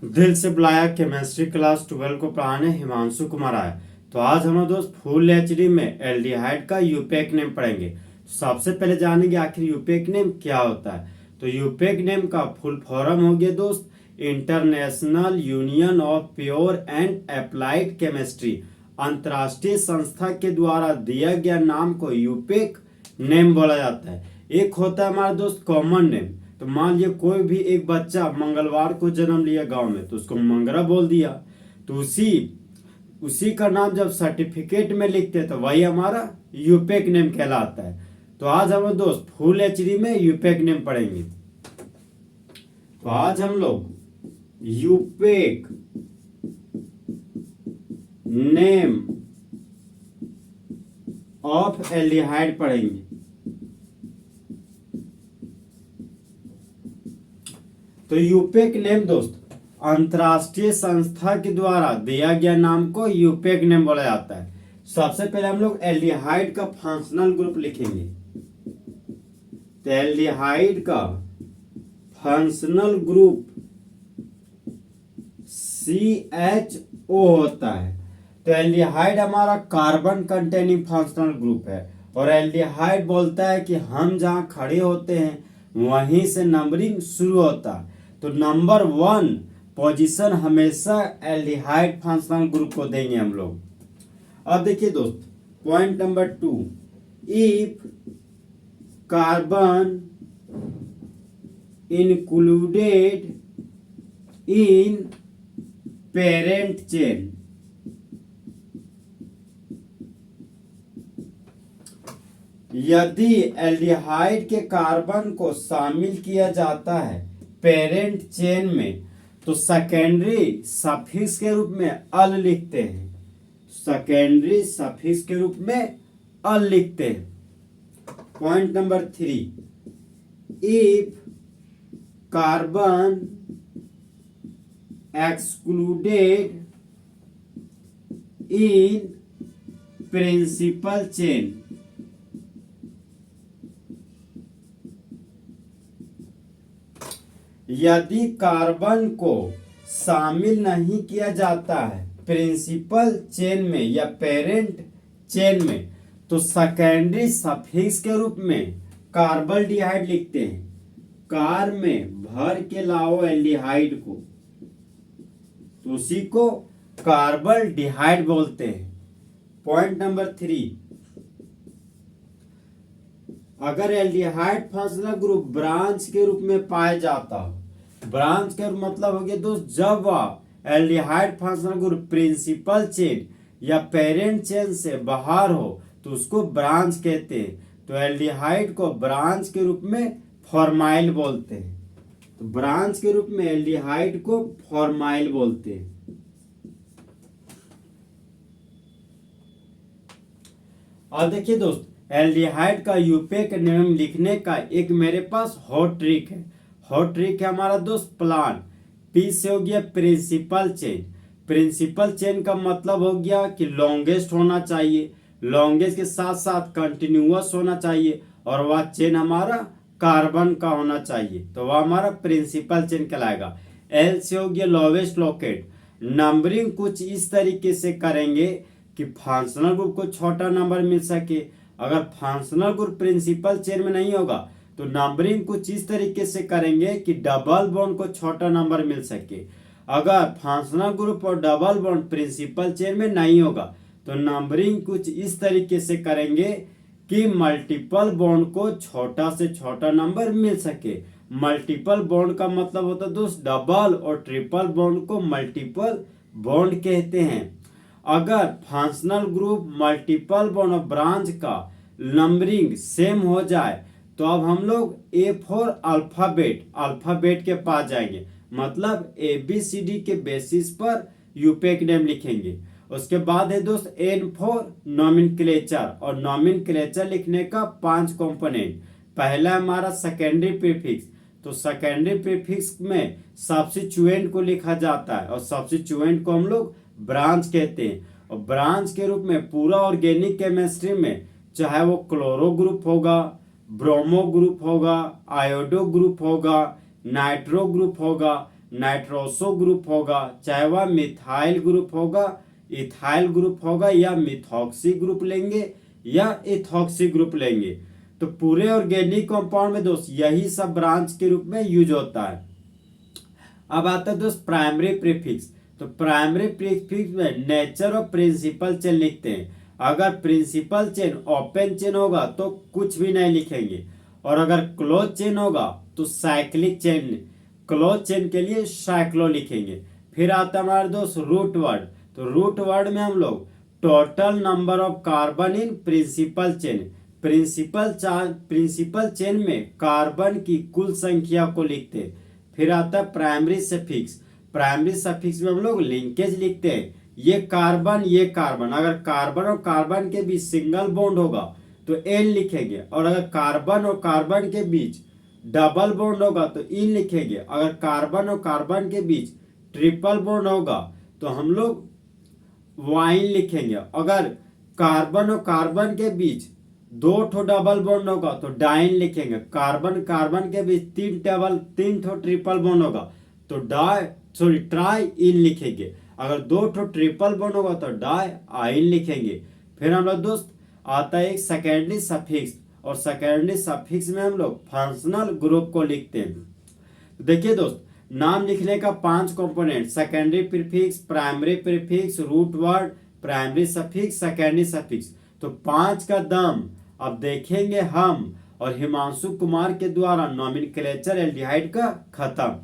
दिल से बुलाया केमिस्ट्री क्लास 12 को पढ़ाने हिमांशु कुमार आया। तो आज हम लोग दोस्त फुल एचडी में एल्डिहाइड का यूपेक नेम पढ़ेंगे। सबसे पहले जानेंगे आखिर यूपेक नेम क्या होता है। तो यूपेक नेम का फुल फॉर्म हो गया दोस्त international union of pure and applied chemistry. अंतर्राष्ट्रीय संस्था के द्वारा दिया गया नाम को यूपेक नेम बोला जाता है। एक होता है हमारा दोस्त कॉमन नेम। तो मान लिया कोई भी एक बच्चा मंगलवार को जन्म लिया गांव में तो उसको मंगरा बोल दिया। तो उसी का नाम जब सर्टिफिकेट में लिखते तो वही हमारा यूपेक नेम कहलाता है। तो आज हम लोग दोस्त फुल एचडी में यूपेक नेम पढ़ेंगे। तो आज हम लोग यूपेक नेम ऑफ एल्डिहाइड पढ़ेंगे। तो यूपेक नेम दोस्त अंतरराष्ट्रीय संस्था के द्वारा दिया गया नाम को यूपेक नेम बोला जाता है। सबसे पहले हम लोग एल्डिहाइड का फंक्शनल ग्रुप लिखेंगे। तो एल्डिहाइड का फंक्शनल ग्रुप CHO होता है। तो एल्डिहाइड हमारा कार्बन कंटेनिंग फंक्शनल ग्रुप है और एल्डिहाइड बोलता है कि हम जहां खड़े होते हैं वहीं से नंबरिंग शुरू होता है। तो नंबर 1 पोजीशन हमेशा एल्डिहाइड फंक्शनल ग्रुप को देंगे हम लोग। अब देखिए दोस्त point number 2, if carbon included in parent chain, यदि एल्डिहाइड के कार्बन को शामिल किया जाता है पेरेंट चेन में तो सेकेंडरी सफिक्स के रूप में अल लिखते हैं। सेकेंडरी सफिक्स के रूप में अल लिखते हैं। Point number 3, if carbon excluded in principal chain, यदि कार्बन को शामिल नहीं किया जाता है प्रिंसिपल चेन में या पेरेंट चेन में तो सेकेंडरी सफिक्स के रूप में कार्बल्डिहाइड लिखते हैं। कार में भर के लाओ एल्डिहाइड को तो उसी को कार्बल्डिहाइड बोलते हैं। पॉइंट नंबर 3, अगर एल्डिहाइड फंक्शनल ग्रुप ब्रांच के रूप में पाया जाता हो, ब्रांच का मतलब हो गया दोस्त जब वह aldehyde functional group principal chain या पेरेंट चेन से बाहर हो तो उसको ब्रांच कहते हैं। तो एल्डिहाइड को ब्रांच के रूप में फॉर्माइल बोलते हैं। तो ब्रांच के रूप में एल्डिहाइड को फॉर्माइल बोलते हैं। और देखिए दोस्त एल्डिहाइड का यूपेक नेम लिखने का एक मेरे पास हॉट ट्रिक है। हॉट ट्रिक है हमारा दोस्त प्लान। पी से हो गया प्रिंसिपल चेन। प्रिंसिपल चेन का मतलब हो गया कि लॉन्गेस्ट होना चाहिए, लॉन्गेस्ट के साथ साथ कंटिन्यूअस होना चाहिए और वह चेन हमारा कार्बन का होना चाहिए। तो वह हमारा प्रिंसिपल चेन कहलाएगा। एल से हो गया लोवेस्ट लोकेट। नंबरिंग कुछ इस तरीके से करेंगे कि फंक्शनल ग्रुप को छोटा नंबर मिल सके। अगर फंक्शनल ग्रुप प्रिंसिपल चेन में नहीं होगा तो नंबरिंग कुछ इस तरीके से करेंगे कि डबल बॉन्ड को छोटा नंबर मिल सके। अगर फंक्शनल ग्रुप और डबल बॉन्ड प्रिंसिपल चेन में नहीं होगा तो नंबरिंग कुछ इस तरीके से करेंगे कि मल्टीपल बॉन्ड को छोटा से छोटा नंबर मिल सके। मल्टीपल बॉन्ड का मतलब होता है दोस्त डबल और ट्रिपल बॉन्ड को मल्टीपल बॉन्ड कहते हैं। अगर फंक्शनल ग्रुप मल्टीपल बॉन्ड और ब्रांच का नंबरिंग सेम हो जाए तो अब हम लोग ए फॉर अल्फाबेट के पास जाएंगे। मतलब ABCD के बेसिस पर यूपेक नेम लिखेंगे। उसके बाद है दोस्त एन फॉर नॉमेनक्लेचर और नॉमेनक्लेचर लिखने का 5 कंपोनेंट। पहला हमारा सेकेंडरी प्रीफिक्स। तो सेकेंडरी प्रीफिक्स में सब्स्टिट्यूएंट को लिखा जाता है और सब्स्टिट्यूएंट को हम लोग ब्रांच कहते हैं। और ब्रांच के रूप में पूरा ऑर्गेनिक केमिस्ट्री में चाहे वो क्लोरो ग्रुप होगा, ब्रोमो ग्रुप होगा, आयोडो ग्रुप होगा, नाइट्रो ग्रुप होगा, नाइट्रोसो ग्रुप होगा, चाहे वह मिथाइल ग्रुप होगा, इथाइल ग्रुप होगा, या मिथॉक्सी ग्रुप लेंगे या इथॉक्सी ग्रुप लेंगे। तो पूरे ऑर्गेनिक कंपाउंड में दोस्त यही सब ब्रांच के रूप में यूज होता है। अब आता है दोस्त प्राइमरी प्रीफिक्स। तो प्राइमरी प्रीफिक्स में नेचर और प्रिंसिपल चेन लिखते हैं। अगर प्रिंसिपल चेन ओपन चेन होगा तो कुछ भी नहीं लिखेंगे, और अगर क्लोज चेन होगा तो साइक्लिक चेन, क्लोज चेन के लिए साइक्लो लिखेंगे। फिर आता है हमारा दोस्त रूट वर्ड। तो रूट वर्ड में हम लोग total number of carbon in principal chain, principal chain में कार्बन की कुल संख्या को लिखते हैं। फिर आता है प्राइमरी सफिक्स। प्राइमरी सफिक्स में हम लोग लिंकेज लिखते हैं। ये कार्बन, अगर कार्बन और कार्बन के बीच सिंगल बॉन्ड होगा तो एन लिखेंगे, और अगर कार्बन और कार्बन के बीच डबल बॉन्ड होगा तो इन लिखेंगे। अगर कार्बन और कार्बन के बीच ट्रिपल बॉन्ड होगा तो हम लोग वाइन लिखेंगे। अगर कार्बन और कार्बन के बीच दो ठो डबल बॉन्ड होगा तो डाइन लिखेंगे। कार्बन कार्बन के बीच तीन ठो ट्रिपल बॉन्ड होगा तो ट्राई इन लिखेंगे। अगर दो ठो ट्रिपल बॉन्ड होगा तो डाई आइन लिखेंगे। फिर हम लोग दोस्त आता है एक सेकेंडरी सफिक्स, और सेकेंडरी सफिक्स में हम लोग फंक्शनल ग्रुप को लिखते हैं। देखिए दोस्त, नाम लिखने का 5 component, secondary prefix, primary prefix, root word, primary suffix, secondary suffix. तो 5 का दम अब देखेंगे हम और हिमांशु कुमार के द्वारा नॉमेनक्लेचर एल्डिहाइड का खत्म।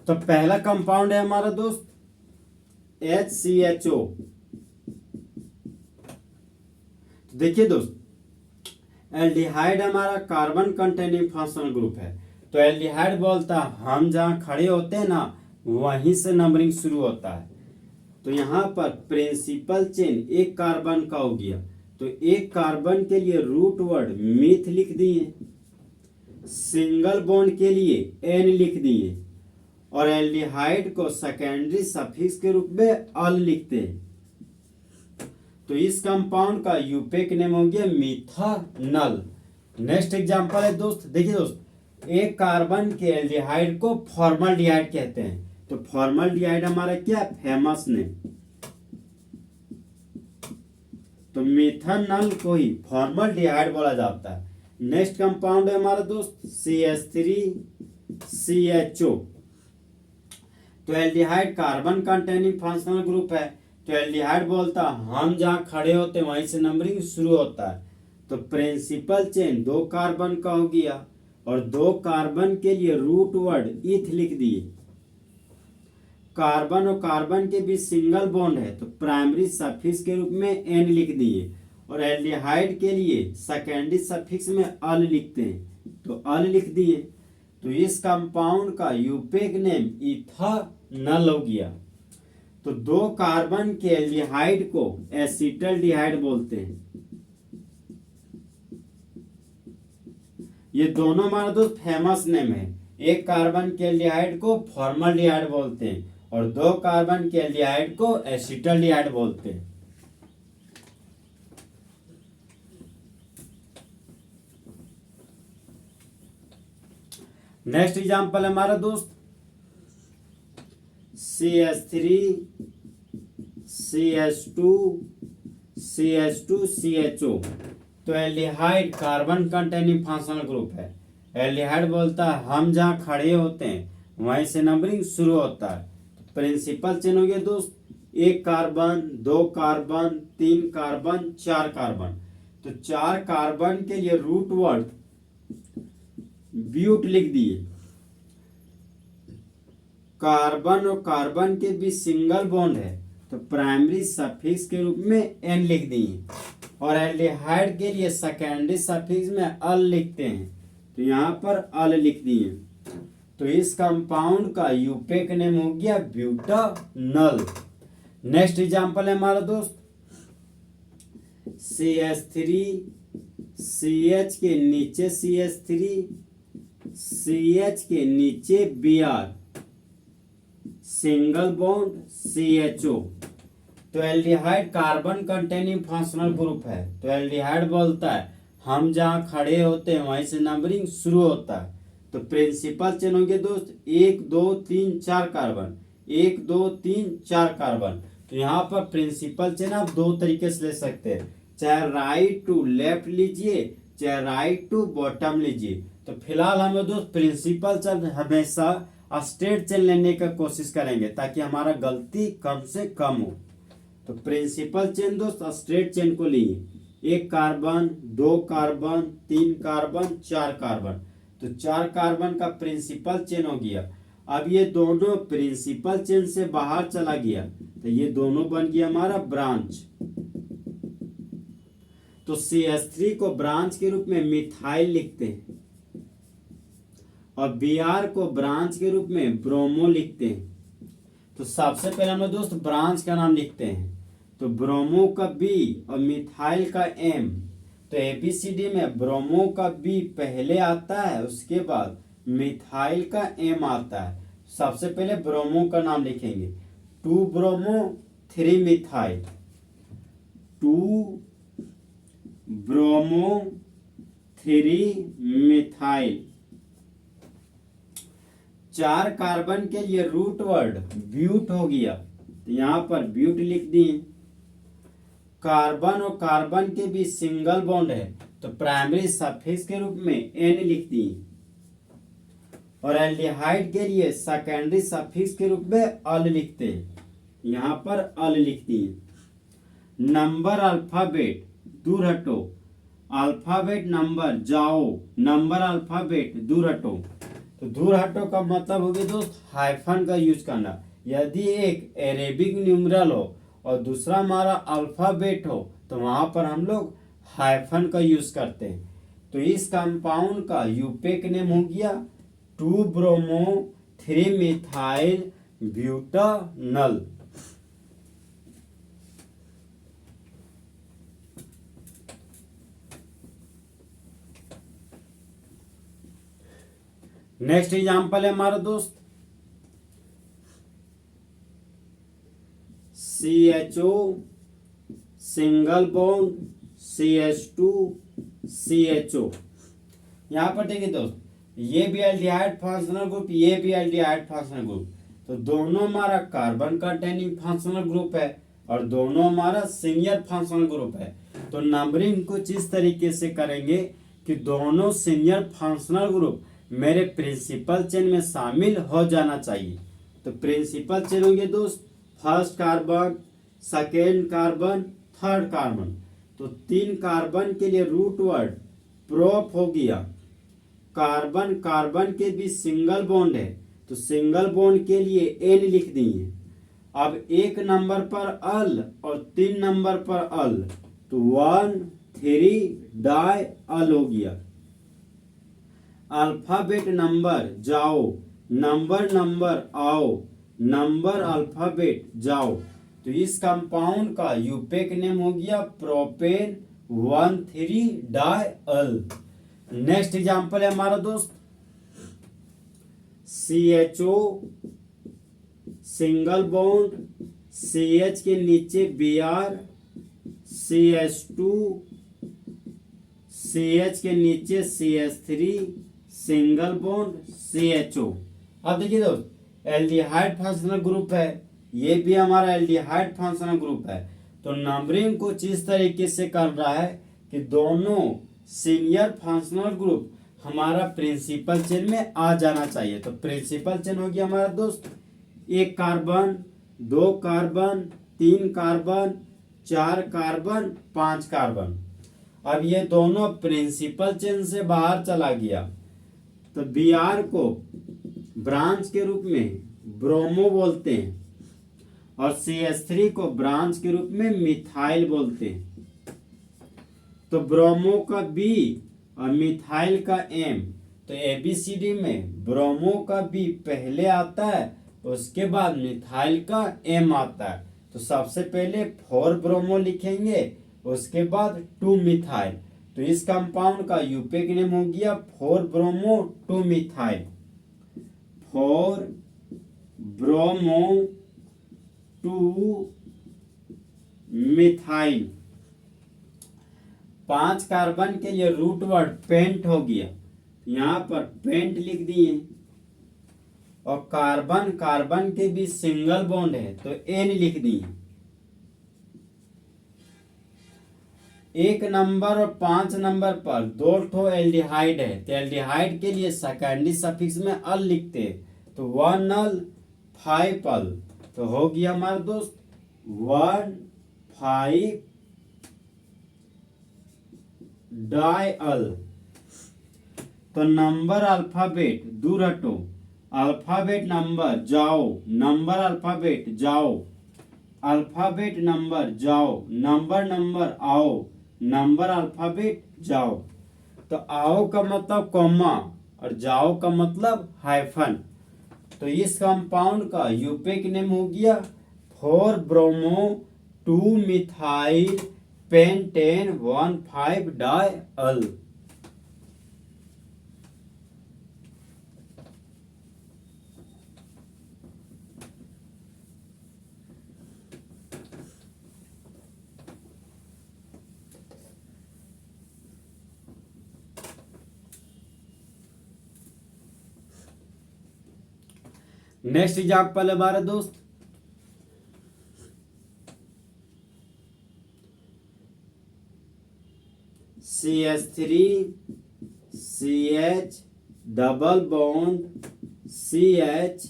तो पहला कंपाउंड है हमारा दोस्त HCHO। देखिए दोस्त, एल्डिहाइड हमारा कार्बन कंटेनिंग फंक्शनल ग्रुप है। तो एल्डिहाइड बोलता है हम जहां खड़े होते हैं ना वहीं से नंबरिंग शुरू होता है। तो यहाँ पर प्रिंसिपल चेन एक कार्बन का हो गया, तो एक कार्बन के लिए रूट वर्ड मीथ लिख दिए, सिंगल बॉन्ड के लिए एन लिख दिए, और एल्डिहाइड को सेकेंडरी सफिक्स के रूप में अल लिखते हैं। तो इस कंपाउंड का यूपेक नेम हो गया मिथानल। नेक्स्ट एग्जांपल है दोस्त, देखिए दोस्त, एक कार्बन के एल्डिहाइड को फॉर्मल्डिहाइड कहते हैं। तो फॉर्मल्डिहाइड हमारा क्या फेमस नेम, तो मिथानल को ही फॉर्मल्डिहाइड बोला जाता है। नेक्स्ट कंपाउंड है हमारा दोस्त CH3CHO। तो aldehyde carbon containing functional group है। तो एल्डिहाइड बोलता हम जहां खड़े होते हैं वहीं से नंबरिंग शुरू होता है। तो प्रिंसिपल चेन 2 कार्बन का हो गया, और 2 कार्बन के लिए रूट वर्ड इथ लिख दिए। कार्बन और कार्बन के बीच सिंगल बॉन्ड है तो प्राइमरी सफिक्स के रूप में एन लिख दिए, और एल्डिहाइड के लिए सेकेंडरी सफिक्स में अल लिखते हैं तो अल लिख दिए। तो इस कंपाउंड का यूपेक नेम इथानल हो गया। तो 2 कार्बन के एल्डिहाइड को एसिटल्डिहाइड बोलते हैं। ये दोनों हमारा दोस्त फेमस नेम है। एक कार्बन के एल्डिहाइड को फॉर्मल्डिहाइड बोलते हैं, और 2 कार्बन के एल्डिहाइड को एसिटल्डिहाइड बोलते हैं। नेक्स्ट एग्जांपल हमारा दोस्त CH3CH2CH2CHO। तो aldehyde carbon containing functional group है। एल्डिहाइड बोलता है हम जहां खड़े होते हैं वहीं से नंबरिंग शुरू होता है। तो प्रिंसिपल चेन हो गया दोस्त, 1 कार्बन, 2 कार्बन, 3 कार्बन, 4 कार्बन। तो 4 कार्बन के लिए रूट वर्ड ब्यूट लिख दिए। कार्बन और कार्बन के बीच सिंगल बॉन्ड है तो प्राइमरी सफिक्स के रूप में एन लिख दिए, और एल्डिहाइड के लिए सेकेंडरी सफिक्स में अल लिखते हैं तो यहाँ पर अल लिख दिए। तो इस कंपाउंड का यूपेक नेम हो गया ब्यूटानल। नेक्स्ट एग्जांपल है हमारा दोस्त CH3CH के नीचे CH3 CH के नीचे Br, सिंगल बॉन्ड CHO। तो aldehyde carbon containing functional group है। तो एल्डिहाइड बोलता है हम जहां खड़े होते हैं वहीं से नंबरिंग शुरू होता है। तो प्रिंसिपल चेन होंगे दोस्त 1 2 3 4 कार्बन, 1 2 3 4 कार्बन। तो यहाँ पर प्रिंसिपल चेन आप दो तरीके से ले सकते हैं, चाहे राइट टू लेफ्ट लीजिए, चाहे राइट टू बॉटम लीजिए। तो फिलहाल हम दोस्त प्रिंसिपल चेन हमेशा स्ट्रेट चेन लेने का कोशिश करेंगे ताकि हमारा गलती कम से कम हो। तो प्रिंसिपल चेन दोस्त स्ट्रेट चेन को लिए, 1 कार्बन, 2 कार्बन, 3 कार्बन, 4 कार्बन। तो 4 कार्बन का प्रिंसिपल चेन हो गया। अब ये दोनों प्रिंसिपल चेन से बाहर चला गया तो ये दोनों बन गया हमारा ब्रांच। तो CH3 को ब्रांच के रूप में मिथाइल लिखते हैं और Br को ब्रांच के रूप में ब्रोमो लिखते हैं। तो सबसे पहले हम दोस्त ब्रांच का नाम लिखते हैं। तो ब्रोमो का B और मिथाइल का M। तो ABCD में ब्रोमो का B पहले आता है, उसके बाद मिथाइल का M आता है। सबसे पहले ब्रोमो का नाम लिखेंगे, 2 bromo 3 methyl, 2 bromo 3 methyl. 4 carbon के लिए रूट वर्ड ब्यूट हो गया, तो यहां पर ब्यूट लिख दिए। कार्बन और कार्बन के बीच सिंगल बॉन्ड है तो प्राइमरी सफिक्स के रूप में N लिख दिए और एल्डिहाइड के लिए सेकेंडरी सफिक्स के रूप में अल लिखते हैं, यहां पर अल लिख दिए। नंबर अल्फाबेट दूर हटो, अल्फाबेट नंबर जाओ, नंबर अल्फाबेट दूर हटो। तो दूर हटो का मतलब हो गया दोस्त हाइफन का यूज करना। यदि एक अरेबिक न्यूमरल हो और दूसरा हमारा अल्फाबेट हो तो वहां पर हम लोग हाइफन का यूज करते हैं। तो इस कंपाउंड का यूपेक नेम हो गया 2 bromo 3 methyl butanal. Next example है हमारा दोस्त CHO single bond CH2 CHO। यहां पर देखिए दोस्त ये भी एल्डिहाइड फंक्शनल ग्रुप, ये भी एल्डिहाइड फंक्शनल ग्रुप। तो दोनों हमारा कार्बन कंटेनिंग फंक्शनल ग्रुप है और दोनों हमारा सीनियर फंक्शनल ग्रुप है। तो नंबरिंग कुछ इस तरीके से करेंगे कि दोनों सीनियर फंक्शनल ग्रुप मेरे प्रिंसिपल चेन में शामिल हो जाना चाहिए। तो प्रिंसिपल चेन होंगे दोस्त first carbon, second carbon, third carbon. तो 3 कार्बन के लिए रूट वर्ड प्रोप हो गया। कार्बन कार्बन के बीच सिंगल बॉन्ड है तो सिंगल बॉन्ड के लिए N लिख दिए। अब 1 नंबर पर अल और 3 नंबर पर अल, तो 1 3 डाई अल हो गया। अल्फाबेट नंबर जाओ, नंबर नंबर आओ, नंबर अल्फाबेट जाओ। तो इस कंपाउंड का यूपेक नेम हो गया प्रोपेन 1,3 डाई अल। नेक्स्ट एग्जांपल है हमारा दोस्त CHO सिंगल बॉन्ड CH के नीचे Br, CH2 CH के नीचे CH3 सिंगल बॉन्ड CHO। अब देखिए दोस्त एल्डिहाइड फंक्शनल ग्रुप है, ये भी हमारा एल्डिहाइड फंक्शनल ग्रुप है। तो नंबरिंग कुछ इस तरीके से कर रहा है कि दोनों सीनियर फंक्शनल ग्रुप हमारा प्रिंसिपल चेन में आ जाना चाहिए। तो प्रिंसिपल चेन हो गया हमारा दोस्त 1 carbon, 2 carbon, 3 carbon, 4 carbon, 5 carbon. अब ये दोनों प्रिंसिपल चेन से बाहर चला गया तो Br को ब्रांच के रूप में ब्रोमो बोलते हैं और CH3 को ब्रांच के रूप में मिथाइल बोलते हैं। तो ब्रोमो का B और मिथाइल का M। तो ABCD में ब्रोमो का B पहले आता है, उसके बाद मिथाइल का M आता है। तो सबसे पहले 4 ब्रोमो लिखेंगे, उसके बाद 2 मिथाइल। तो इस कंपाउंड का यूपेक नेम हो गया 4 bromo 2 methyl, 4 bromo two methyl. 5 carbon के लिए रूट वर्ड पेंट हो गया, यहाँ पर पेंट लिख दिए। और कार्बन कार्बन के भी सिंगल बॉन्ड है तो एन लिख दिए। 1 नंबर और 5 नंबर पर 2 ठो एल्डिहाइड है तो एल्डिहाइड के लिए सेकेंडरी सफिक्स में अल लिखते हैं, तो 1 अल 5 अल, तो हो गया हमारा दोस्त 1 5 डाई अल। तो नंबर अल्फाबेट दूर हटो, अल्फाबेट नंबर जाओ, नंबर अल्फाबेट जाओ, अल्फाबेट नंबर जाओ, नंबर नंबर आओ, नंबर अल्फाबेट जाओ। तो आओ का मतलब कॉमा और जाओ का मतलब हाइफन। तो इस कंपाउंड का यूपिक नेम हो गया 4 ब्रोमो 2 मिथाइल पेंटेन 1 5 डाई अल। नेक्स्ट एग्जाम्पल है हमारा दोस्त, CH3 CH double bond CH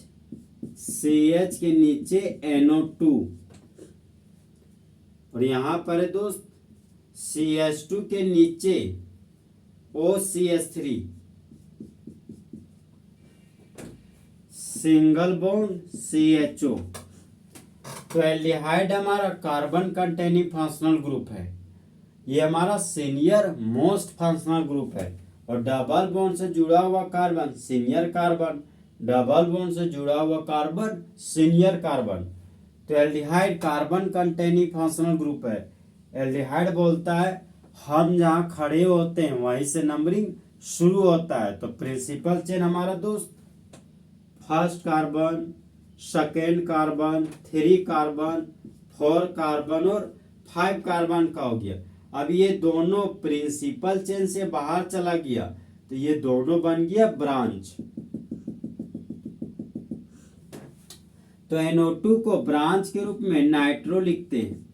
CH के नीचे NO2 और यहां पर है दोस्त CH2 के नीचे OCH3 सिंगल बॉन्ड CHO। तो एल्डिहाइड हमारा कार्बन कंटेनिंग फंक्शनल ग्रुप है, ये हमारा सीनियर मोस्ट फंक्शनल ग्रुप है। और डबल बॉन्ड से जुड़ा हुआ carbon senior carbon, double bond से जुड़ा हुआ कार्बन सीनियर कार्बन। तो aldehyde carbon containing functional group है। एल्डिहाइड बोलता है हम जहाँ खड़े होते हैं वहीं से नंबरिंग शुरू होता है। तो प्रिंसिपल चेन हमारा दोस्त first carbon, second carbon, 3 carbon, 4 carbon और 5 कार्बन का हो गया। अब ये दोनों प्रिंसिपल चेन से बाहर चला गया तो ये दोनों बन गया ब्रांच। तो NO2 को ब्रांच के रूप में नाइट्रो लिखते हैं।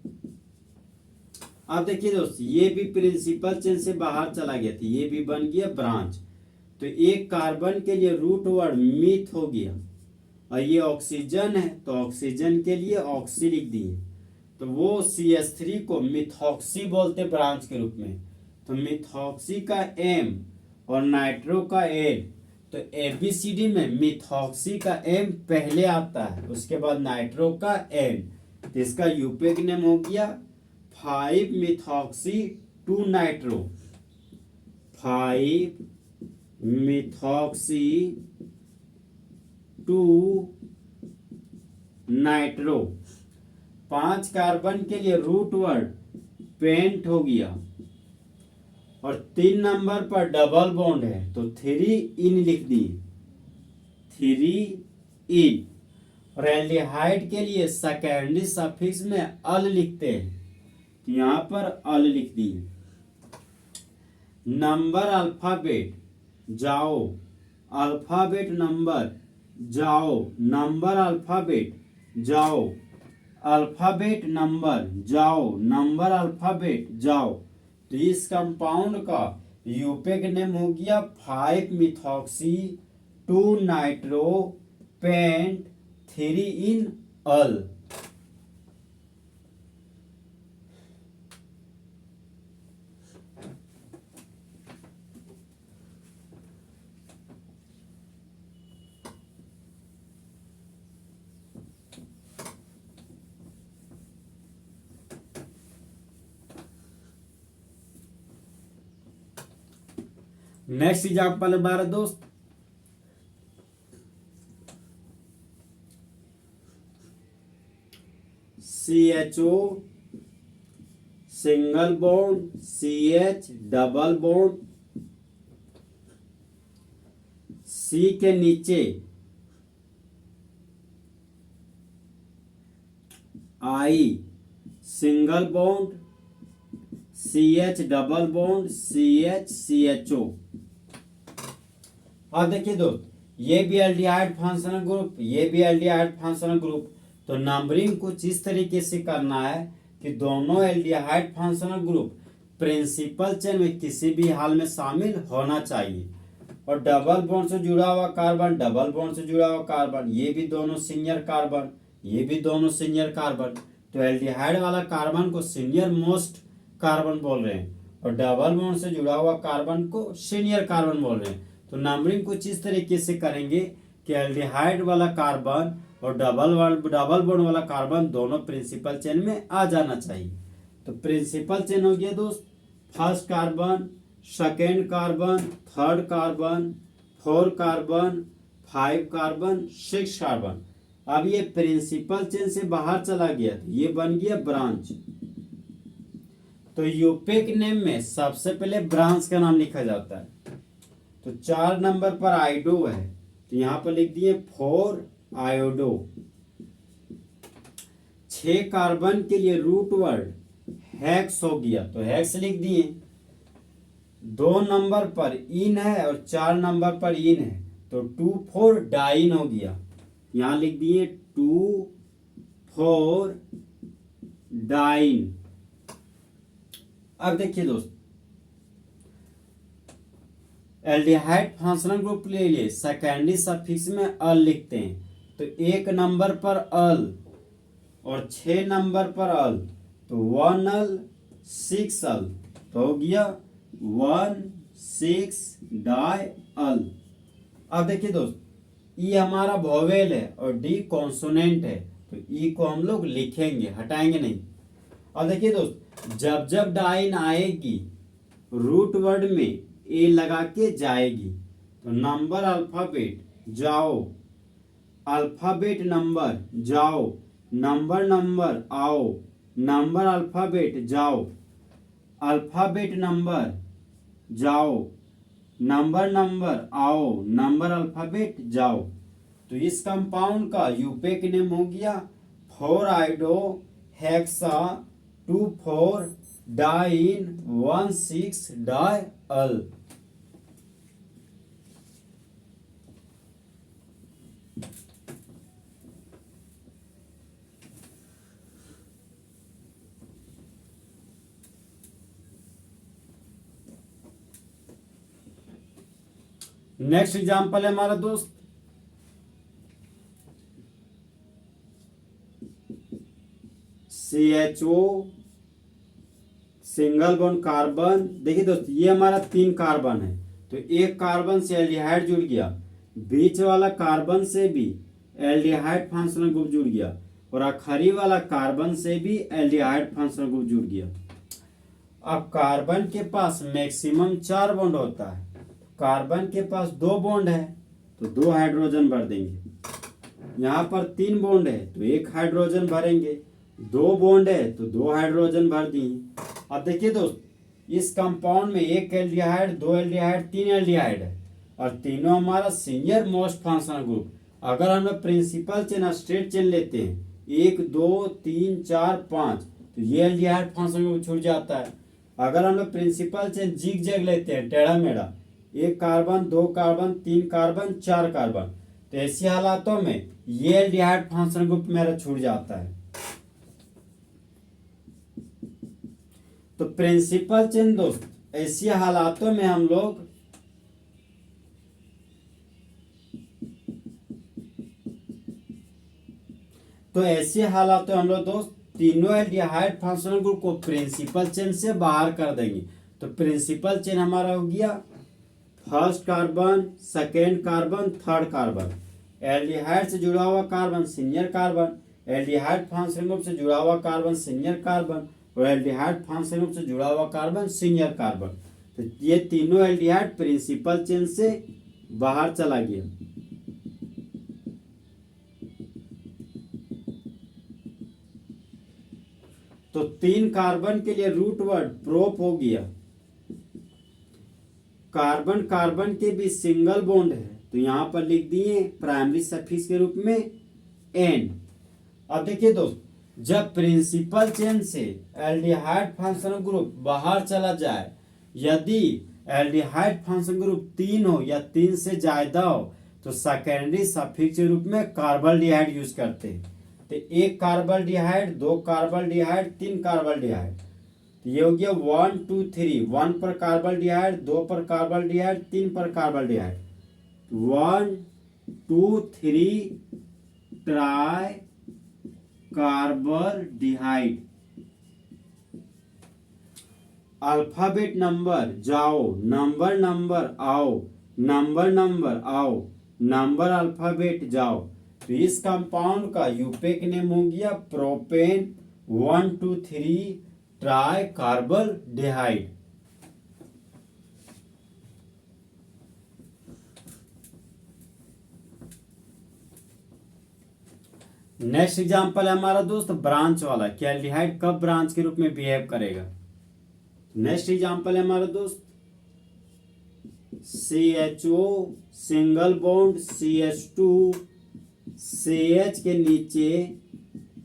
अब देखिए दोस्त, ये भी प्रिंसिपल चेन से बाहर चला गया तो ये भी बन गया ब्रांच। तो एक कार्बन के लिए रूट वर्ड मीथ हो गया और ये ऑक्सीजन है तो ऑक्सीजन के लिए ऑक्सी लिख दिए। तो वो CH3 को मिथॉक्सी बोलते ब्रांच के रूप में। तो मिथॉक्सी का M और नाइट्रो का N, तो ABCD में मिथॉक्सी का M पहले आता है, उसके बाद नाइट्रो का N। तो इसका यूपिक नेम हो गया 5 methoxy 2 nitro, 5 methoxy 2 nitro. 5 carbon के लिए रूट वर्ड पेंट हो गया और 3 नंबर पर डबल बॉन्ड है तो 3 इन लिख दिए, 3 इन। और एल्डिहाइड के लिए सेकेंडरी सफिक्स में अल लिखते हैं तो यहां पर अल लिख दिए। नंबर अल्फाबेट जाओ, अल्फाबेट नंबर जाओ, नंबर अल्फाबेट जाओ, अल्फाबेट नंबर जाओ, नंबर अल्फाबेट जाओ। तो इस कंपाउंड का यूपिक नेम हो गया 5 methoxy 2 nitro pent 3 en al. Next example है हमारा दोस्त, CHO single bond CH double bond C के नीचे आई single bond, CH double bond, CH CHO। और देखिए दोस्त, ये भी एल्डिहाइड फंक्शनल ग्रुप, ये भी एल्डिहाइड फंक्शनल ग्रुप। तो नंबरिंग कुछ इस तरीके से करना है कि दोनों aldehyde functional group principal chain में किसी भी हाल में शामिल होना चाहिए। और डबल बॉन्ड से जुड़ा हुआ कार्बन, डबल बॉन्ड से जुड़ा हुआ कार्बन, ये भी दोनों सीनियर कार्बन, ये भी दोनों सीनियर कार्बन। तो एल्डिहाइड वाला कार्बन को सीनियर मोस्ट कार्बन बोल रहे हैं और डबल बॉन्ड से जुड़ा हुआ कार्बन को सीनियर कार्बन बोल रहे हैं। तो नंबरिंग कुछ इस तरीके से करेंगे कि एल्डिहाइड वाला कार्बन और डबल बॉन्ड वाला कार्बन दोनों प्रिंसिपल चेन में आ जाना चाहिए। तो प्रिंसिपल चेन हो गया दोस्त, first carbon, second carbon, third carbon, 4 carbon, 5 carbon, 6 carbon. अब ये प्रिंसिपल चेन से बाहर चला गया तो ये बन गया ब्रांच। तो यूपेक नेम में सबसे पहले ब्रांच का नाम लिखा जाता है। तो 4 नंबर पर आयोडो है तो यहां पर लिख दिए 4 आयोडो। 6 कार्बन के लिए रूट वर्ड हेक्स हो गया तो हेक्स लिख दिए। 2 नंबर पर इन है और 4 नंबर पर इन है तो 2,4 डाइन हो गया, यहां लिख दिए 2,4 डाइन। अब देखिए दोस्त, एल्डिहाइड फंक्शनल ग्रुप ले लिए सेकेंडरी सफिक्स में अल लिखते हैं। तो 1 नंबर पर अल और 6 नंबर पर अल तो 1 अल 6 अल तो हो गया 1,6 डाई अल। अब देखिए दोस्त, ई हमारा वोवेल है और डी कॉन्सोनेंट है तो ई को हम लोग लिखेंगे, हटाएंगे नहीं। और देखिए दोस्त, जब जब डाइन आएगी रूट वर्ड में ए लगा के जाएगी। तो नंबर अल्फाबेट जाओ, अल्फाबेट नंबर जाओ, नंबर नंबर आओ, नंबर अल्फाबेट जाओ, अल्फाबेट नंबर जाओ, नंबर नंबर आओ, नंबर अल्फाबेट जाओ। तो इस कंपाउंड का यूपेक नेम हो गया 4 आयोडो हेक्सा 2,4 डाइन 1,6 डाई अल। नेक्स्ट एग्जांपल है हमारा दोस्त CHO सिंगल बॉन्ड कार्बन। देखिए दोस्त, ये हमारा 3 कार्बन है तो एक कार्बन से एल्डिहाइड जुड़ गया, बीच वाला कार्बन से भी एल्डिहाइड फंक्शनल ग्रुप जुड़ गया और आखिरी वाला कार्बन से भी एल्डिहाइड फंक्शनल ग्रुप जुड़ गया। अब कार्बन के पास मैक्सिमम 4 बॉन्ड होता है, कार्बन के पास 2 बॉन्ड है तो 2 हाइड्रोजन भर देंगे। यहाँ पर 3 बॉन्ड है तो 1 हाइड्रोजन भरेंगे, 2 बॉन्ड है तो 2 हाइड्रोजन भर दिए। अब देखिए दोस्त, इस कंपाउंड में 1 एल्डिहाइड, 2 एल्डिहाइड, 3 एल्डिहाइड है और तीनों हमारा सीनियर मोस्ट फंक्शनल ग्रुप। अगर हम लोग प्रिंसिपल चेन स्ट्रेट चेन लेते हैं 1 2 3 4 5 तो ये एल्डिहाइड फंक्शनल ग्रुप छूट जाता है। अगर हम लोग प्रिंसिपल चेन जिग जैग लेते हैं टेढ़ा मेढ़ा 1 कार्बन 2 कार्बन 3 कार्बन 4 कार्बन तो ऐसी हालातों में ये एल्डिहाइड फंक्शनल ग्रुप मेरा छूट जाता है। तो प्रिंसिपल चेन दोस्त ऐसी हालातों में हम लोग दोस्त तीनों एल्डिहाइड फंक्शनल ग्रुप को प्रिंसिपल चेन से बाहर कर देंगे। तो प्रिंसिपल चेन हमारा हो गया first carbon, second carbon, third carbon, aldehyde से जुड़ा हुआ carbon senior carbon, aldehyde functional group से जुड़ा हुआ कार्बन सीनियर कार्बन और एल्डिहाइड फंक्शनल ग्रुप से जुड़ा हुआ कार्बन सीनियर कार्बन। तो ये तीनों एल्डिहाइड प्रिंसिपल चेन से बाहर चला गया। तो 3 कार्बन के लिए रूट वर्ड प्रोप हो गया। कार्बन कार्बन के भी सिंगल बॉन्ड है तो यहां पर लिख दिए प्राइमरी सफिक्स के रूप में एन। अब देखिए दोस्त, जब प्रिंसिपल चेन से एल्डिहाइड फंक्शनल ग्रुप बाहर चला जाए, यदि एल्डिहाइड फंक्शनल ग्रुप 3 हो या 3 से ज्यादा हो तो सेकेंडरी सफिक्स के रूप में कार्बल्डिहाइड यूज करते हैं। तो एक कार्बल्डिहाइड, दो कार्बल्डिहाइड, तीन कार्बल्डिहाइड। तो ये हो गया 1 2 3, 1 पर कार्बल्डिहाइड, 2 पर कार्बल्डिहाइड, 3 पर कार्बल्डिहाइड। 1 2 3 ट्राई कार्बल्डिहाइड। अल्फाबेट नंबर जाओ, नंबर नंबर आओ, नंबर नंबर आओ, नंबर अल्फाबेट जाओ। तो इस कंपाउंड का यूपेक नेम हो गया प्रोपेन 1 2 3 ट्राई कार्बल्डिहाइड। नेक्स्ट एग्जांपल है हमारा दोस्त ब्रांच वाला कि एल्डिहाइड कब ब्रांच के रूप में बिहेव करेगा। नेक्स्ट एग्जांपल है हमारा दोस्त CHO single bond CH2, CH के नीचे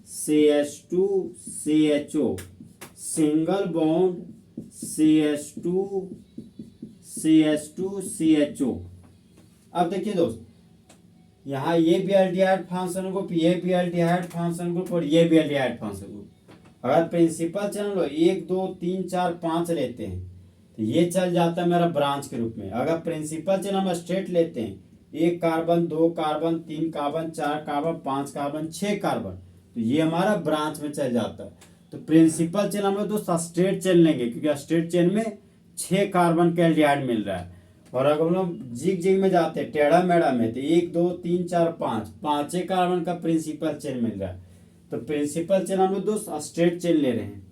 CH2 CHO, single bond CH2 CH2 CHO। अब देखिए दोस्त, यहाँ ये भी एल्डिहाइड फंक्शन ग्रुप, ये भी एल्डिहाइड फंक्शन ग्रुप और ये भी एल्डिहाइड फंक्शन ग्रुप। अगर प्रिंसिपल चैनल हो 1 2 3 4 5 लेते हैं तो ये चल जाता है मेरा ब्रांच के रूप में। अगर प्रिंसिपल चैनल हम स्ट्रेट लेते हैं 1 carbon 2 carbon 3 carbon 4 carbon 5 carbon 6 carbon, तो ये हमारा ब्रांच में चल जाता है। तो प्रिंसिपल चेन हम लोग दोस्त स्ट्रेट चेन लेंगे क्योंकि स्ट्रेट चेन में 6 कार्बन का एल्डिहाइड मिल रहा है। और अगर हम लोग जिग जिग में जाते हैं टेढ़ा मेढ़ा में तो 1 2 3 4 5 पांचे कार्बन का प्रिंसिपल चेन मिल रहा है। तो प्रिंसिपल चेन हम लोग दोस्त स्ट्रेट चेन ले रहे हैं।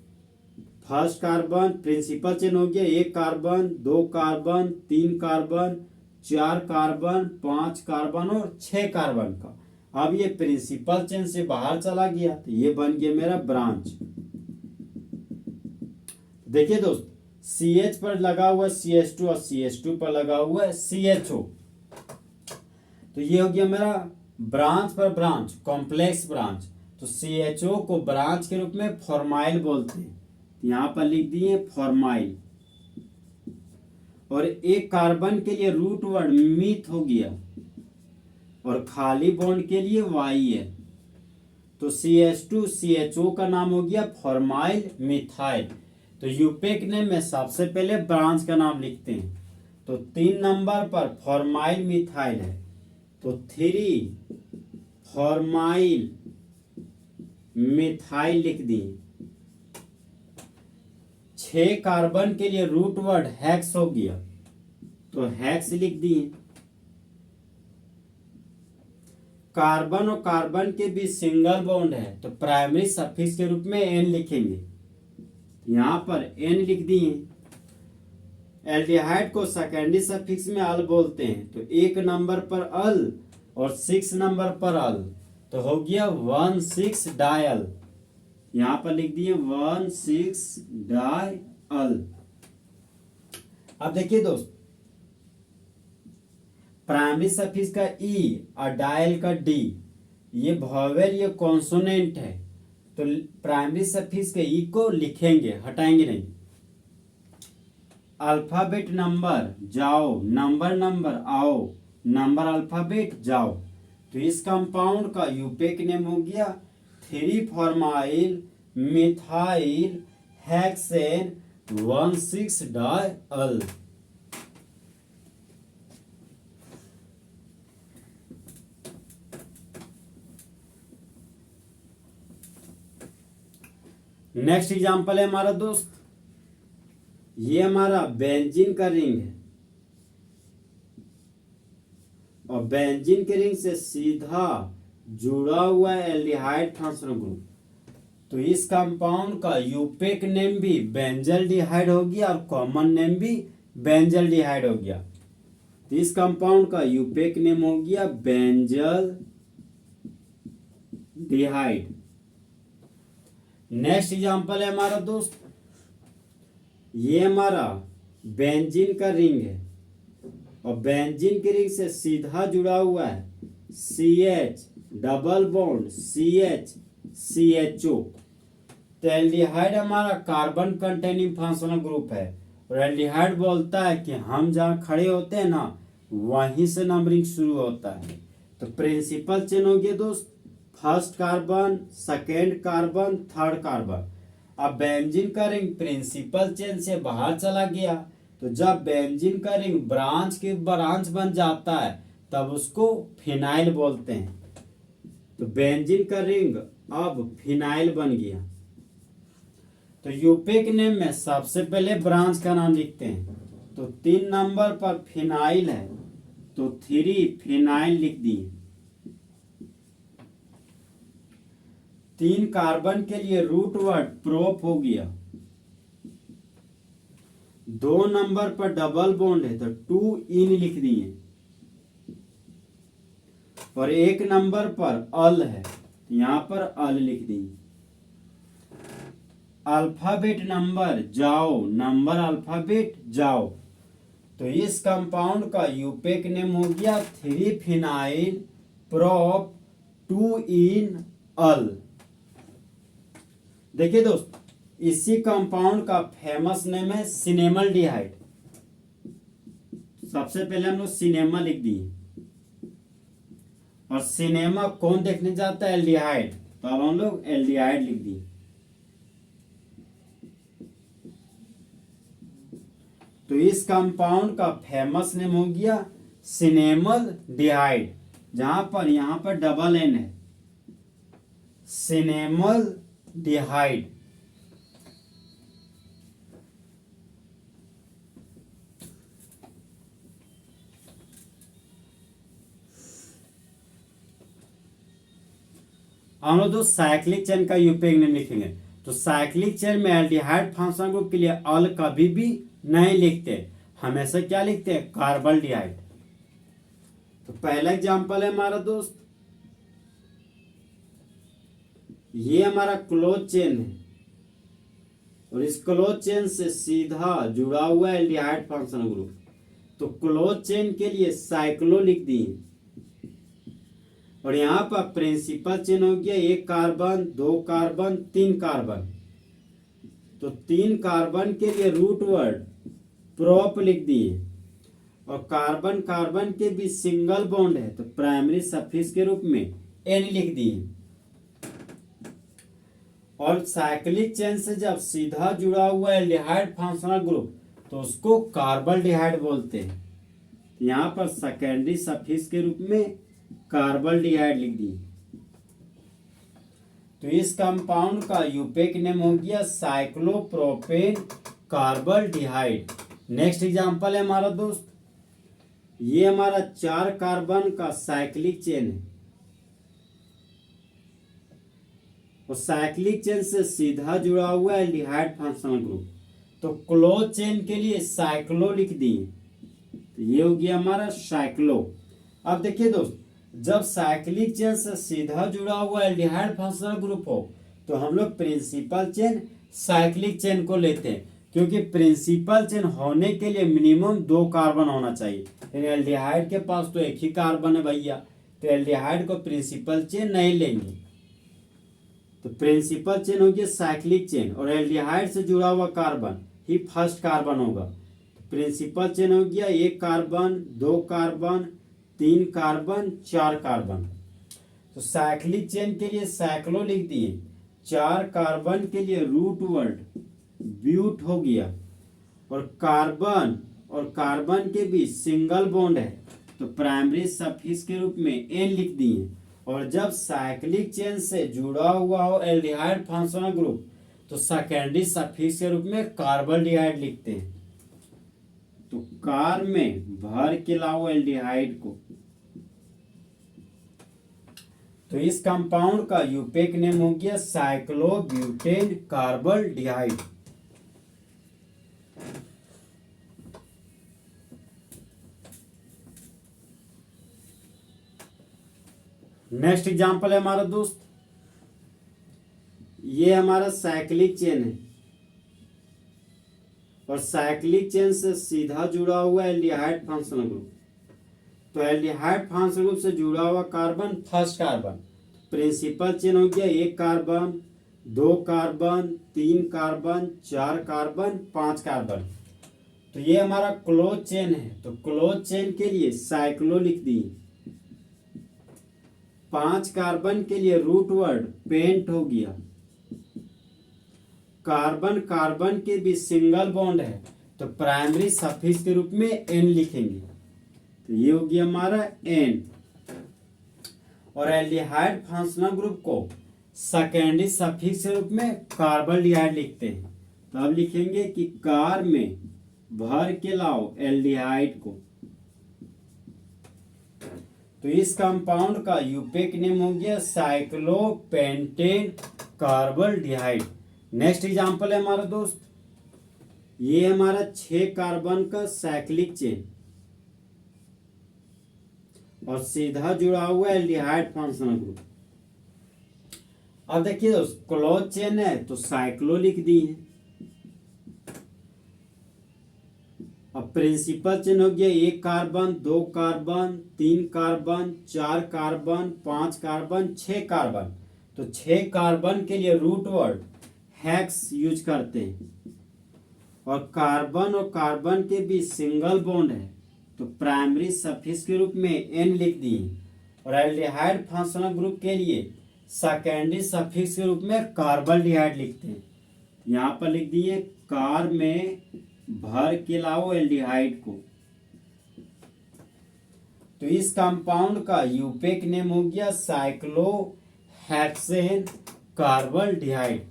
फर्स्ट कार्बन प्रिंसिपल चेन हो गया 1 carbon 2 carbon 3 carbon 4 carbon 5 carbon और 6 कार्बन का। अब ये प्रिंसिपल चेन से बाहर चला गया तो ये बन गया मेरा ब्रांच। देखिए दोस्त, CH पर लगा हुआ है CH2 और CH2 पर लगा हुआ है CHO। तो ये हो गया मेरा ब्रांच पर ब्रांच, कॉम्प्लेक्स ब्रांच। तो CHO को ब्रांच के रूप में फॉर्माइल बोलते हैं, यहां पर लिख दिए फॉर्माइल। और एक कार्बन के लिए रूट वर्ड मीथ हो गया और खाली बॉन्ड के लिए वाई है। तो CH2 CHO का नाम हो गया फॉर्माइल मिथाइल। तो यूपेक नेम में सबसे पहले ब्रांच का नाम लिखते हैं। तो 3 नंबर पर फॉर्माइल मिथाइल है तो 3 फॉर्माइल मिथाइल लिख दिए। 6 कार्बन के लिए रूट वर्ड हेक्स हो गया तो हेक्स लिख दिए। कार्बन और कार्बन के बीच सिंगल बॉन्ड है तो प्राइमरी सफिक्स के रूप में एन लिखेंगे, यहां पर एन लिख दिए। एल्डिहाइड को सेकेंडरी सफिक्स में अल बोलते हैं तो 1 नंबर पर अल और 6 नंबर पर अल तो हो गया 1,6 डायल, यहां पर लिख दिए 1,6 डायल। अब देखिए दोस्त, प्राइमरी सफिक्स का ई और डायल का डी ये वोवेल ये कॉन्सोनेंट है तो प्राइमरी सफिक्स के ई को लिखेंगे, हटाएंगे नहीं। अल्फाबेट नंबर जाओ, नंबर नंबर आओ, नंबर अल्फाबेट जाओ। तो इस कंपाउंड का यूपेक नेम हो गया 3 formyl methyl hexane 1,6 dial. Next example है हमारा दोस्त, ये हमारा बेंजीन का रिंग है और बेंजीन के रिंग से सीधा जुड़ा हुआ है एल्डिहाइड फंक्शनल ग्रुप। तो इस कंपाउंड का यूपेक नेम भी बेंजल्डिहाइड हो गया और कॉमन नेम भी बेंजल्डिहाइड हो गया। तो इस कंपाउंड का यूपेक नेम हो गया बेंजल्डिहाइड। नेक्स्ट एग्जांपल है हमारा दोस्त, ये हमारा बेंजीन का रिंग है और बेंजीन के रिंग से सीधा जुड़ा हुआ है CH double bond CH CHO। तो एल्डिहाइड हमारा कार्बन कंटेनिंग फंक्शनल ग्रुप है, और एल्डिहाइड बोलता है कि हम जहाँ खड़े होते हैं ना वहीं से नंबरिंग शुरू होता है। तो प्रिंसिपल चेन हो गया दोस्त, first carbon, second carbon, third carbon. अब बेंजीन का रिंग प्रिंसिपल चेन से बाहर चला गया, तो जब बेंजीन का रिंग ब्रांच बन जाता है तब उसको फिनाइल बोलते हैं। तो बेंजीन का रिंग अब फिनाइल बन गया। तो यूपेक नेम में सबसे पहले ब्रांच का नाम लिखते हैं। तो 3 नंबर पर फिनाइल है, तो 3 फिनाइल लिख दिए। 3 कार्बन के लिए रूट वर्ड प्रोप हो गया। 2 नंबर पर डबल बॉन्ड है, तो 2 इन लिख दिए। और 1 नंबर पर अल है, यहां पर अल लिख दिए। अल्फाबेट नंबर जाओ, नंबर अल्फाबेट जाओ। तो इस कंपाउंड का यूपेक नेम हो गया 3 फिनाइल प्रोप 2 इन अल। देखिए दोस्त, इसी कंपाउंड का फेमस नेम है सिनेमल्डिहाइड। सबसे पहले हम लोग सिनेमा लिख दिए, और सिनेमा कौन देखने जाता है? एल्डिहाइड। तो अब हम लोग एल्डिहाइड लिख दिए। तो इस कंपाउंड का फेमस नेम हो गया सिनेमल्डिहाइड, जहां पर यहां पर डबल एन है, सिनेमल्डिहाइड। हम लोग तो साइक्लिक चेन का यूपेक नेम लिखेंगे। तो साइक्लिक चेन में एल्डिहाइड फंक्शनल ग्रुप के लिए अल कभी भी नहीं लिखते, हमेशा क्या लिखते हैं? कार्बल्डिहाइड। तो पहला एग्जांपल है हमारा दोस्त, ये हमारा क्लोज चेन है, और इस क्लोज चेन से सीधा जुड़ा हुआ है एल्डिहाइड फंक्शनल ग्रुप। तो क्लोज चेन के लिए साइक्लो लिख दिए। और यहां पर प्रिंसिपल चेन हो गया 1 कार्बन, 2 कार्बन, 3 कार्बन। तो 3 कार्बन के लिए रूट वर्ड प्रोप लिख दिए। और कार्बन कार्बन के बीच सिंगल बॉन्ड है, तो प्राइमरी सफिक्स के रूप में एन लिख दिए। और साइक्लिक चेन से जब सीधा जुड़ा हुआ एल्डिहाइड फंक्शनल ग्रुप तो उसको कार्बल्डिहाइड बोलते हैं। यहां पर सेकेंडरी सफिक्स के रूप में कार्बल्डिहाइड लिख दिए। तो इस कंपाउंड का यूपेक नेम हो गया साइक्लोप्रोपेन कार्बल्डिहाइड। नेक्स्ट एग्जांपल है हमारा दोस्त, ये हमारा 4 कार्बन का साइक्लिक चेन है, और साइक्लिक चेन से सीधा जुड़ा हुआ है एल्डिहाइड फंक्शनल ग्रुप। तो क्लोज चेन के लिए साइक्लो लिख दिए। तो ये हो गया हमारा साइक्लो। अब देखिए दोस्त, जब साइक्लिक चेन से सीधा जुड़ा हुआ एल्डिहाइड फंक्शनल ग्रुप हो तो हम लोग प्रिंसिपल चेन साइक्लिक चेन को लेते हैं, क्योंकि प्रिंसिपल चेन होने के लिए मिनिमम 2 कार्बन होना चाहिए। लेकिन एल्डिहाइड के पास तो 1 ही कार्बन है भैया, तो एल्डिहाइड को प्रिंसिपल चेन नहीं लेंगे। तो प्रिंसिपल चेन हो गया साइक्लिक चेन, और एल्डिहाइड से जुड़ा हुआ कार्बन ही फर्स्ट कार्बन होगा। तो प्रिंसिपल चेन हो गया 1 कार्बन, 2 कार्बन, 3 कार्बन, 4 कार्बन। तो साइक्लिक चेन के लिए साइक्लो लिख दिए। 4 कार्बन के लिए रूट वर्ड ब्यूट हो गया, और कार्बन के बीच सिंगल बॉन्ड है, तो प्राइमरी सफिक्स के रूप में एन लिख दिए। और जब साइक्लिक चेन से जुड़ा हुआ हो एल्डिहाइड फंक्शनल ग्रुप तो सेकेंडरी सफिक्स के रूप में कार्बल्डिहाइड लिखते हैं। तो कार में भर के लाओ एल्डिहाइड को। तो इस कंपाउंड का यूपेक नेम हो गया साइक्लोब्यूटेन कार्बल्डिहाइड। नेक्स्ट एग्जांपल है हमारा दोस्त, ये हमारा साइक्लिक चेन है, और साइक्लिक चेन से सीधा जुड़ा हुआ एल्डिहाइड फंक्शनल ग्रुप। तो एल्डिहाइड फंक्शनल ग्रुप से जुड़ा हुआ carbon first carbon, principal chain हो गया 1 carbon, 2 carbon, 3 carbon, 4 carbon, 5 carbon. तो ये हमारा क्लोज चेन है। तो क्लोज चेन के लिए साइक्लो लिख दिए। 5 कार्बन के लिए रूट वर्ड पेंट हो गया। कार्बन कार्बन के भी सिंगल बॉन्ड है तो प्राइमरी सफिक्स के रूप में एन लिखेंगे। तो ये हो गया हमारा एन। और एल्डिहाइड फंक्शनल ग्रुप को सेकेंडरी सफिक्स के रूप में कार्बोल्डिहाइड लिखते हैं। तो अब लिखेंगे कि कार में भर के लाओ एल्डिहाइड को। तो इस कंपाउंड का यूपेक नेम हो गया साइक्लोपेंटेन कार्बोल्डिहाइड। नेक्स्ट एग्जांपल है हमारा दोस्त, ये हमारा 6 कार्बन का साइक्लिक चेन और सीधा जुड़ा हुआ एल्डिहाइड फंक्शनल ग्रुप। अब देखिए दोस्त, क्लोज चेन है तो साइक्लो लिख दी है। अब प्रिंसिपल चेन हो गया 1 carbon, 2 carbon, 3 carbon, 4 carbon, 5 carbon, 6 carbon. तो 6 कार्बन के लिए रूट वर्ड हेक्स यूज करते हैं। और कार्बन के बीच सिंगल बॉन्ड है तो प्राइमरी सफिक्स के रूप में एन लिख दिए। और एल्डिहाइड फंक्शनल ग्रुप के लिए सेकेंडरी सफिक्स के रूप में कार्बोल्डिहाइड लिखते हैं। यहाँ पर लिख दिए कार में भर के लाओ एल्डिहाइड को। तो इस कंपाउंड का यूपेक नेम हो गया साइक्लोहेक्सेन कार्बोल्डिहाइड।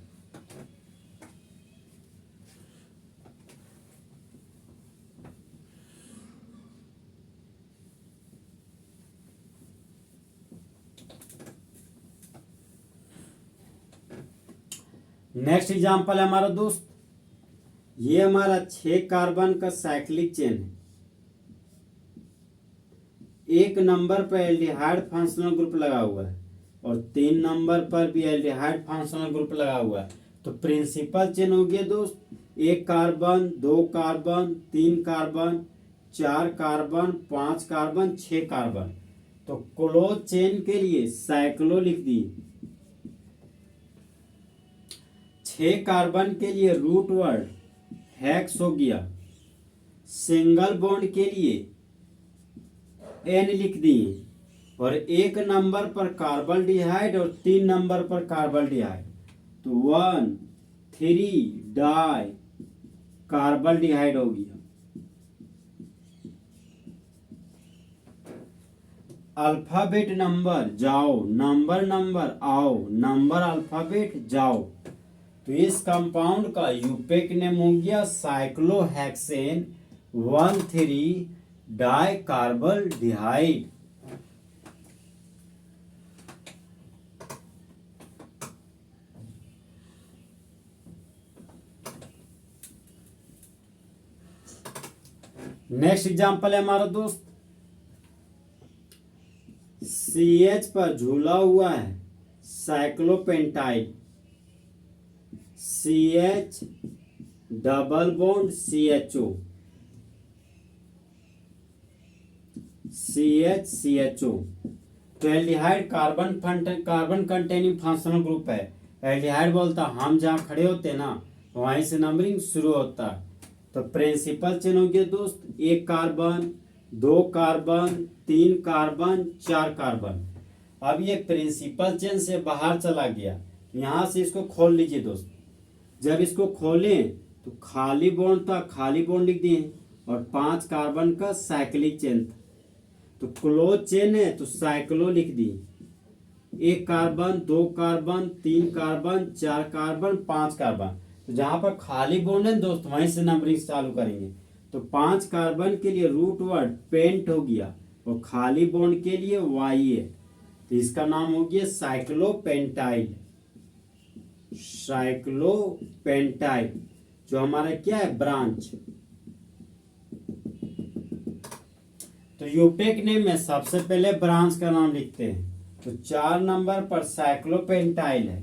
नेक्स्ट एग्जांपल है हमारा दोस्त, ये हमारा 6 कार्बन का साइक्लिक चेन है। 1 नंबर पर एल्डिहाइड फंक्शनल ग्रुप लगा हुआ है और 3 नंबर पर भी एल्डिहाइड फंक्शनल ग्रुप लगा हुआ है। तो प्रिंसिपल चेन हो गया दोस्त 1 carbon, 2 carbon, 3 carbon, 4 carbon, 5 carbon, 6 carbon. तो क्लोज चेन के लिए साइक्लो लिख दी। 6 कार्बन के लिए रूट वर्ड हेक्स हो गया। सिंगल बॉन्ड के लिए एन लिख दिए। और 1 नंबर पर कार्बोल्डिहाइड और 3 नंबर पर कार्बोल्डिहाइड तो 1 3 डाई कार्बोल्डिहाइड हो गया। अल्फाबेट नंबर जाओ, नंबर आओ, नंबर अल्फाबेट जाओ। तो इस कंपाउंड का यूपेक नेम हो गया साइक्लोहेक्सेन 1,3 डाई कार्बोल्डिहाइड। नेक्स्ट एग्जांपल है हमारा दोस्त, CH पर झूला हुआ है साइक्लोपेंटाइड। CH double bond CHO, CHO। तो aldehyde carbon containing functional group है। एल्डिहाइड बोलता हम जहाँ खड़े होते ना वहीं से नंबरिंग शुरू होता है। तो प्रिंसिपल चेन हो गया दोस्त 1 कार्बन, 2 कार्बन, 3 कार्बन, 4 कार्बन। अब ये प्रिंसिपल चेन से बाहर चला गया, यहां से इसको खोल लीजिए दोस्त। जब इसको खोलें तो खाली बॉन्ड था, खाली बॉन्ड लिख दिए और 5 कार्बन का साइक्लिक चेन था। तो क्लोज चेन है तो साइक्लो लिख दी। 1 carbon, 2 carbon, 3 carbon, 4 carbon, 5 carbon. तो जहां पर खाली बॉन्ड है दोस्त वहीं से नंबरिंग चालू करेंगे। तो 5 कार्बन के लिए रूट वर्ड पेंट हो गया और खाली बॉन्ड के लिए वाई है। तो इसका नाम हो गया साइक्लोपेंटाइड। साइक्लोपेंटाइड जो हमारा क्या है ब्रांच। तो यूपेक नेम में सबसे पहले ब्रांच का नाम लिखते हैं। तो 4 नंबर पर साइक्लोपेंटाइल है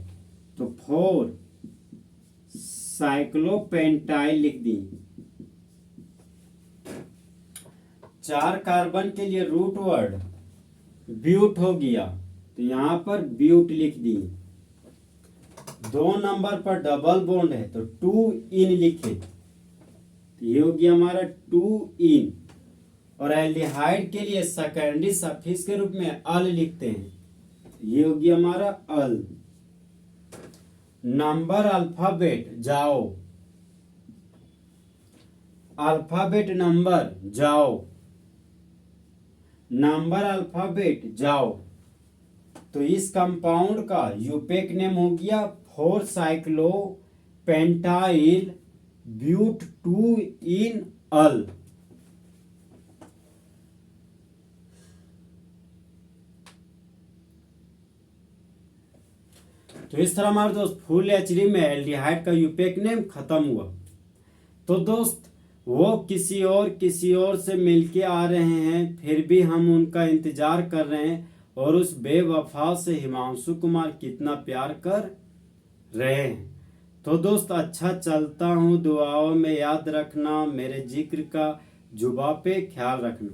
तो 4 साइक्लोपेंटाइल लिख दी। 4 कार्बन के लिए रूट वर्ड ब्यूट हो गया तो यहाँ पर ब्यूट लिख दिए। 2 नंबर पर डबल बॉन्ड है तो 2 इन लिखे, तो ये हो गया हमारा 2 इन। और एल्डिहाइड के लिए सेकेंडरी सफिक्स के रूप में अल लिखते हैं, ये हो गया हमारा अल। नंबर अल्फाबेट जाओ, अल्फाबेट नंबर जाओ, नंबर अल्फाबेट जाओ। तो इस कंपाउंड का यूपेक नेम हो गया 4 साइक्लो पेंटाइल ब्यूट 2 इन अल। तो इस तरह हमारे दोस्त फुल एचडी में एल्डिहाइड का यूपेक नेम खत्म हुआ। तो दोस्त वो किसी और से मिलके आ रहे हैं, फिर भी हम उनका इंतजार कर रहे हैं, और उस बेवफा से हिमांशु कुमार कितना प्यार कर रहे हैं। तो दोस्त अच्छा चलता हूँ, दुआओं में याद रखना, मेरे जिक्र का जुबा पे ख्याल रखना।